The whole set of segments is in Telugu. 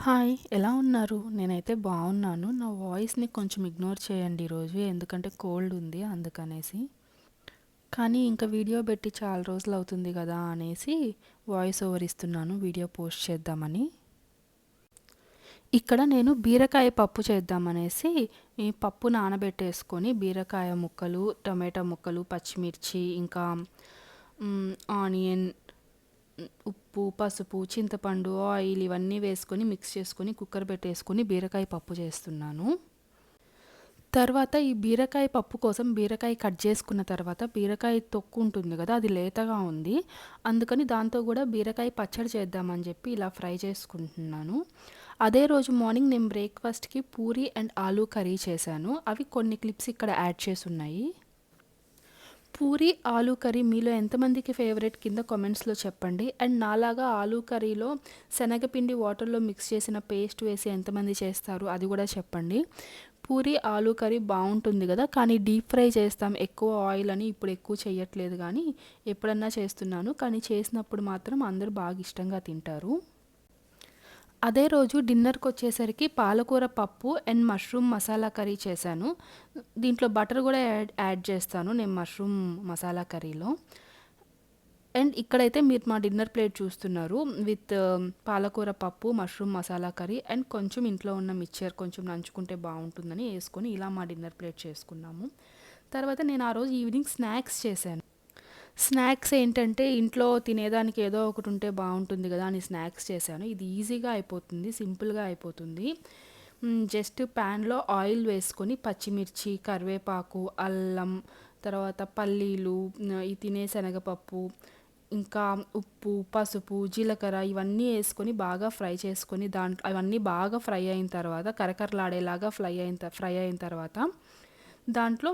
హాయ్! ఎలా ఉన్నారు? నేనైతే బావున్నాను. నా వాయిస్‌ని కొంచెం ఇగ్నోర్ చేయండి ఈరోజు. ఎందుకంటే కోల్డ్ ఉంది అందుకనేసి. కానీ ఇంక వీడియో పెట్టి చాలా రోజులవుతుంది గదా అనేసి వాయిస్ ఓవర్ ఇస్తున్నాను వీడియో పోస్ట్ చేద్దామని. ఇక్కడ నేను బీరకాయ పప్పు చేద్దామనేసి ఈ పప్పు నానబెట్టేసుకొని బీరకాయ ముక్కలు, టమాటా ముక్కలు, పచ్చిమిర్చి ఇంకా ఆనియన్, ఉప్పు, పసుపు, చింతపండు, ఆయిల్ ఇవన్నీ వేసుకొని మిక్స్ చేసుకొని కుక్కర్ పెట్టేసుకొని బీరకాయ పప్పు చేస్తున్నాను. తర్వాత ఈ బీరకాయ పప్పు కోసం బీరకాయ కట్ చేసుకున్న తర్వాత బీరకాయ తొక్కు ఉంటుంది కదా, అది లేతగా ఉంది. అందుకని దాంతో కూడా బీరకాయ పచ్చడి చేద్దామని చెప్పి ఇలా ఫ్రై చేసుకుంటున్నాను. అదే రోజు మార్నింగ్ నేను బ్రేక్ఫాస్ట్కి పూరి అండ్ ఆలూ కర్రీ చేశాను. అవి కొన్ని క్లిప్స్ ఇక్కడ యాడ్ చేసి ఉన్నాయి. పూరి ఆలూ కర్రీ మీలో ఎంతమందికి ఫేవరెట్ కింద కామెంట్స్లో చెప్పండి. అండ్ నాలాగా ఆలూ కర్రీలో శనగపిండి వాటర్లో మిక్స్ చేసిన పేస్ట్ వేసి ఎంతమంది చేస్తారు అది కూడా చెప్పండి. పూరి ఆలూ కర్రీ బాగుంటుంది కదా, కానీ డీప్ ఫ్రై చేస్తాం ఎక్కువ ఆయిల్ అని ఇప్పుడు ఎక్కువ చేయట్లేదు, కానీ ఎప్పుడన్నా చేస్తున్నాను. కానీ చేసినప్పుడు మాత్రం అందరూ బాగా ఇష్టంగా తింటారు. అదే రోజు డిన్నర్కి వచ్చేసరికి పాలకూర పప్పు అండ్ మష్రూమ్ మసాలా కర్రీ చేశాను. దీంట్లో బటర్ కూడా యాడ్ చేస్తాను నేను మష్రూమ్ మసాలా కర్రీలో. అండ్ ఇక్కడైతే మీరు మా డిన్నర్ ప్లేట్ చూస్తున్నారు విత్ పాలకూర పప్పు, మష్రూమ్ మసాలా కర్రీ అండ్ కొంచెం ఇంట్లో ఉన్న మిక్చర్ కొంచెం నంచుకుంటే బాగుంటుందని వేసుకొని ఇలా మా డిన్నర్ ప్లేట్ చేసుకున్నాము. తర్వాత నేను ఆ రోజు ఈవినింగ్ స్నాక్స్ చేశాను. స్నాక్స్ ఏంటంటే ఇంట్లో తినేదానికి ఏదో ఒకటి ఉంటే బాగుంటుంది కదా అని స్నాక్స్ చేశాను. ఇది ఈజీగా అయిపోతుంది, సింపుల్గా అయిపోతుంది. జస్ట్ ప్యాన్లో ఆయిల్ వేసుకొని పచ్చిమిర్చి, కరివేపాకు, అల్లం, తర్వాత పల్లీలు, ఈ తినే శనగపప్పు, ఇంకా ఉప్పు, పసుపు, జీలకర్ర ఇవన్నీ వేసుకొని బాగా ఫ్రై చేసుకొని దాంట్లో అవన్నీ బాగా ఫ్రై అయిన తర్వాత కరకరలాడేలాగా ఫ్రై అయిన తర్వాత దాంట్లో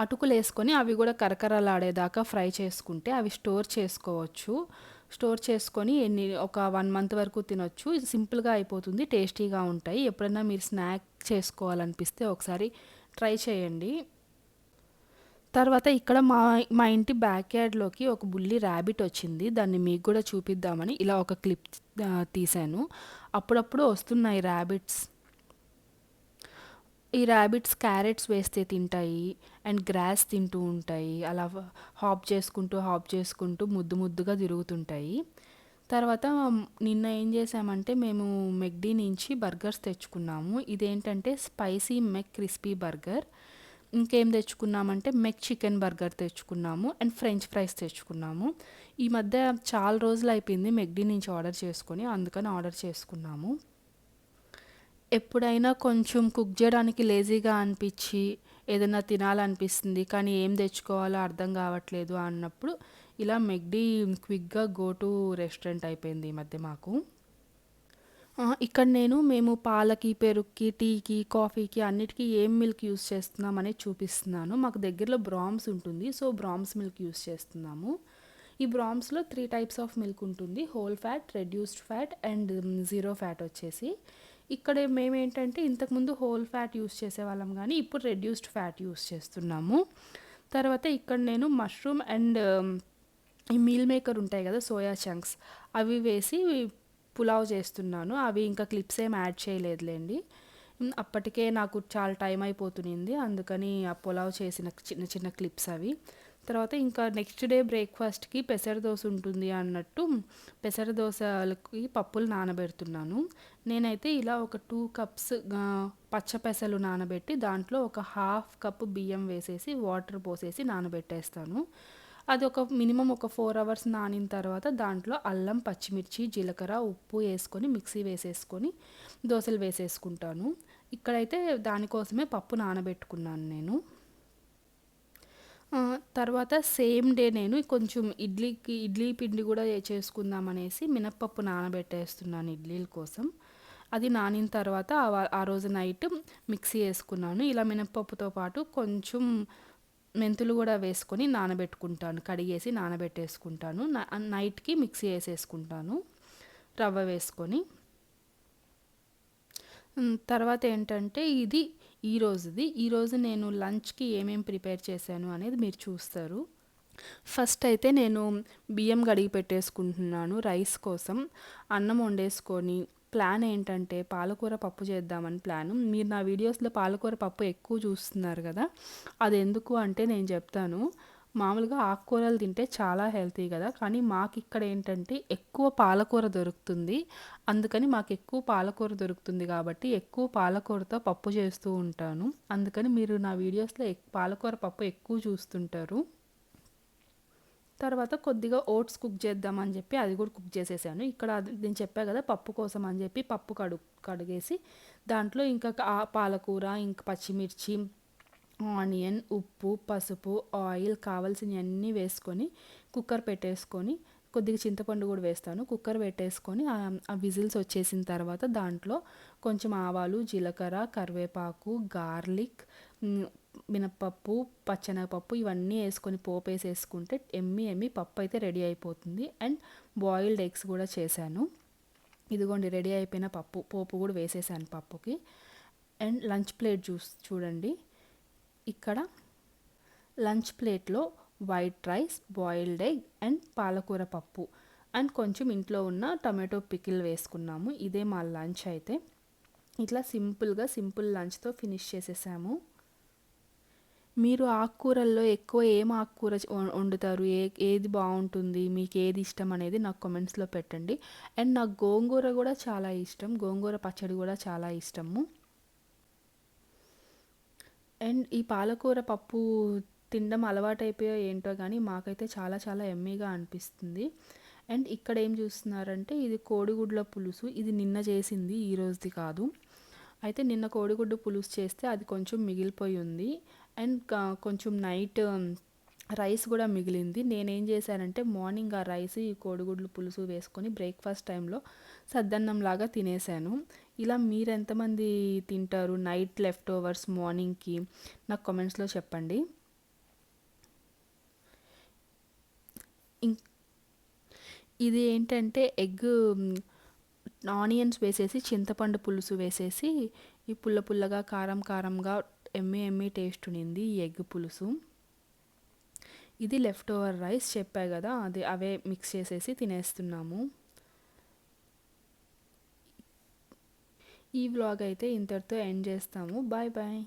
అటుకులు వేసుకొని అవి కూడా కరకరలాడేదాకా ఫ్రై చేసుకుంటే అవి స్టోర్ చేసుకోవచ్చు. స్టోర్ చేసుకొని ఒక 1 మంత్ వరకు తినొచ్చు. ఇది సింపుల్గా అయిపోతుంది, టేస్టీగా ఉంటాయి. ఎప్పుడైనా మీరు స్నాక్ చేసుకోవాలనిపిస్తే ఒకసారి ట్రై చేయండి. తర్వాత ఇక్కడ మా మా ఇంటి బ్యాక్ యార్డ్లోకి ఒక బుల్లి ర్యాబిట్ వచ్చింది. దాన్ని మీకు కూడా చూపిద్దామని ఇలా ఒక క్లిప్ తీశాను. అప్పుడప్పుడు వస్తున్నాయి ర్యాబిట్స్. ఈ ర్యాబిట్స్ క్యారెట్స్ వేస్తే తింటాయి అండ్ గ్రాస్ తింటూ ఉంటాయి. అలా హాప్ చేసుకుంటూ ముద్దు ముద్దుగా తిరుగుతుంటాయి. తర్వాత నిన్న ఏం చేసామంటే మేము మెక్డీ నుంచి బర్గర్స్ తెచ్చుకున్నాము. ఇదేంటంటే స్పైసీ మెక్ క్రిస్పీ బర్గర్. ఇంకేం తెచ్చుకున్నామంటే మెక్ చికెన్ బర్గర్ తెచ్చుకున్నాము అండ్ ఫ్రెంచ్ ఫ్రైస్ తెచ్చుకున్నాము. ఈ మధ్య చాలా రోజులు అయిపోయింది మెక్డీ నుంచి ఆర్డర్ చేసుకొని, అందుకని ఆర్డర్ చేసుకున్నాము. ఎప్పుడైనా కొంచెం కుక్ చేయడానికి లేజీగా అనిపించి ఏదైనా తినాలనిపిస్తుంది కానీ ఏం తెచ్చుకోవాలో అర్థం కావట్లేదు అన్నప్పుడు ఇలా మెక్డీ క్విక్గా గో టు రెస్టారెంట్ అయిపోయింది ఈ మధ్య మాకు. ఇక్కడ మేము పాలకి, పెరుగుకి, టీకి, కాఫీకి అన్నిటికీ ఏం మిల్క్ యూస్ చేస్తున్నాం అనేది చూపిస్తున్నాను. మాకు దగ్గరలో బ్రామ్స్ ఉంటుంది, సో బ్రామ్స్ మిల్క్ యూస్ చేస్తున్నాము. ఈ బ్రామ్స్లో 3 టైప్స్ ఆఫ్ మిల్క్ ఉంటుంది: whole fat, reduced fat and zero fat వచ్చేసి. ఇక్కడ మేమేంటంటే ఇంతకుముందు హోల్ ఫ్యాట్ యూస్ చేసేవాళ్ళం కానీ ఇప్పుడు రెడ్యూస్డ్ ఫ్యాట్ యూస్ చేస్తున్నాము. తర్వాత ఇక్కడ నేను మష్రూమ్ అండ్ ఈ మీల్ మేకర్ ఉంటాయి కదా, సోయా చంక్స్, అవి వేసి పులావ్ చేస్తున్నాను. అవి ఇంకా క్లిప్స్ ఏం యాడ్ చేయలేదులేండి, అప్పటికే నాకు చాలా టైం అయిపోతుంది, అందుకని ఆ పులావ్ చేసిన చిన్న చిన్న క్లిప్స్ అవి. తర్వాత ఇంకా నెక్స్ట్ డే బ్రేక్ఫాస్ట్కి పెసర దోశ ఉంటుంది అన్నట్టు పెసర దోశలకి పప్పులు నానబెడుతున్నాను. నేనైతే ఇలా ఒక 2 కప్స్ పచ్చ పెసలు నానబెట్టి దాంట్లో ఒక 1/2 కప్పు బియ్యం వేసేసి వాటర్ పోసేసి నానబెట్టేస్తాను. అది మినిమం ఒక 4 అవర్స్ నానిన తర్వాత దాంట్లో అల్లం, పచ్చిమిర్చి, జీలకర్ర, ఉప్పు వేసుకొని మిక్సీ వేసేసుకొని దోశలు వేసేసుకుంటాను. ఇక్కడైతే దానికోసమే పప్పు నానబెట్టుకున్నాను నేను. తర్వాత సేమ్ డే నేను కొంచెం ఇడ్లీ పిండి కూడా చేసుకుందాం అనేసి మినప్పప్పు నానబెట్టేస్తున్నాను ఇడ్లీల కోసం. అది నానిన తర్వాత ఆ రోజు నైట్ మిక్సీ వేసుకున్నాను. ఇలా మినప్పప్పుతో పాటు కొంచెం మెంతులు కూడా వేసుకొని నానబెట్టుకుంటాను, కడిగేసి నానబెట్టేసుకుంటాను. నైట్కి మిక్సీ వేసేసుకుంటాను రవ్వ వేసుకొని. తర్వాత ఏంటంటే ఇది ఈరోజు నేను లంచ్కి ఏమేమి ప్రిపేర్ చేశాను అనేది మీరు చూస్తారు. ఫస్ట్ అయితే నేను బియ్యం కడిగి పెట్టేసుకుంటున్నాను రైస్ కోసం. అన్నం వండేసుకొని ప్లాన్ ఏంటంటే పాలకూర పప్పు చేద్దామని ప్లాను. మీరు నా వీడియోస్‌లో పాలకూర పప్పు ఎక్కువ చూస్తున్నారు కదా! అది ఎందుకు అంటే నేను చెప్తాను. మామూలుగా ఆకుకూరలు తింటే చాలా హెల్తీ కదా! కానీ మాకిక్కడ ఏంటంటే ఎక్కువ పాలకూర దొరుకుతుంది. అందుకని మాకెక్కువ పాలకూర దొరుకుతుంది కాబట్టి ఎక్కువ పాలకూరతో పప్పు చేస్తూ ఉంటాను. అందుకని మీరు నా వీడియోస్‌లో పాలకూర పప్పు ఎక్కువ చూస్తుంటారు. తర్వాత కొద్దిగా ఓట్స్ కుక్ చేద్దామని చెప్పి అది కూడా కుక్ చేసేసాను. ఇక్కడ నేను చెప్పా కదా పప్పు కోసం అని చెప్పి పప్పు కడిగేసి దాంట్లో ఇంకా పాలకూర, ఇంక పచ్చిమిర్చి, ఆనియన్, ఉప్పు, పసుపు, ఆయిల్ కావాల్సినవన్నీ వేసుకొని కుక్కర్ పెట్టేసుకొని కొద్దిగా చింతపండు కూడా వేస్తాను. కుక్కర్ పెట్టేసుకొని ఆ విజిల్స్ వచ్చేసిన తర్వాత దాంట్లో కొంచెం ఆవాలు, జీలకర్ర, కరివేపాకు, గార్లిక్, మినప్పప్పు, పచ్చెనగపప్పు ఇవన్నీ వేసుకొని పోపు వేసేసుకుంటే ఎమ్మి పప్పు అయితే రెడీ అయిపోతుంది. అండ్ బాయిల్డ్ ఎగ్స్ కూడా చేశాను. ఇదిగోండి రెడీ అయిపోయిన పోపు కూడా వేసేసాను పప్పుకి. అండ్ లంచ్ ప్లేట్ చూడండి. ఇక్కడ లంచ్ ప్లేట్లో white rice, boiled egg and పాలకూర పప్పు అండ్ కొంచెం ఇంట్లో ఉన్న టమాటో పికిల్ వేసుకున్నాము. ఇదే మా లంచ్ అయితే. ఇట్లా సింపుల్ లంచ్తో ఫినిష్ చేసేసాము. మీరు ఆకుకూరల్లో ఎక్కువ ఏం ఆకుకూర వండుతారు? ఏది బాగుంటుంది? మీకు ఏది ఇష్టం అనేది నాకు కామెంట్స్లో పెట్టండి. అండ్ నాకు గోంగూర కూడా చాలా ఇష్టం. గోంగూర పచ్చడి కూడా చాలా ఇష్టము. అండ్ ఈ పాలకూర పప్పు తినడం అలవాటైపోయో ఏంటో కానీ మాకైతే చాలా యమ్మీగా అనిపిస్తుంది. అండ్ ఇక్కడ ఏం చూస్తున్నారంటే ఇది కోడిగుడ్ల పులుసు. ఇది నిన్న చేసింది, ఈరోజుది కాదు. అయితే నిన్న కోడిగుడ్డు పులుసు చేస్తే అది కొంచెం మిగిలిపోయి ఉంది. అండ్ కొంచెం నైట్ రైస్ కూడా మిగిలింది. నేనేం చేశానంటే మార్నింగ్ ఆ రైస్ ఈ కోడిగుడ్లు పులుసు వేసుకొని బ్రేక్ఫాస్ట్ టైంలో సద్దన్నం లాగా తినేసాను. ఇలా మీరు ఎంతమంది తింటారు నైట్ లెఫ్ట్ ఓవర్స్ మార్నింగ్కి నాకు కామెంట్స్లో చెప్పండి. ఇది ఏంటంటే ఎగ్ ఆనియన్స్ వేసేసి చింతపండు పులుసు వేసేసి ఈ పుల్లగా కారంగా ఎమ్మి టేస్ట్ ఉన్నింది ఈ ఎగ్ పులుసు. ఇది లెఫ్ట్ ఓవర్ రైస్ చెప్పా కదా, అవే మిక్స్ చేసేసి తినేస్తున్నాము. ఈ వ్లాగ్ అయితే ఇంతటితో ఎండ్ చేస్తాము. బాయ్.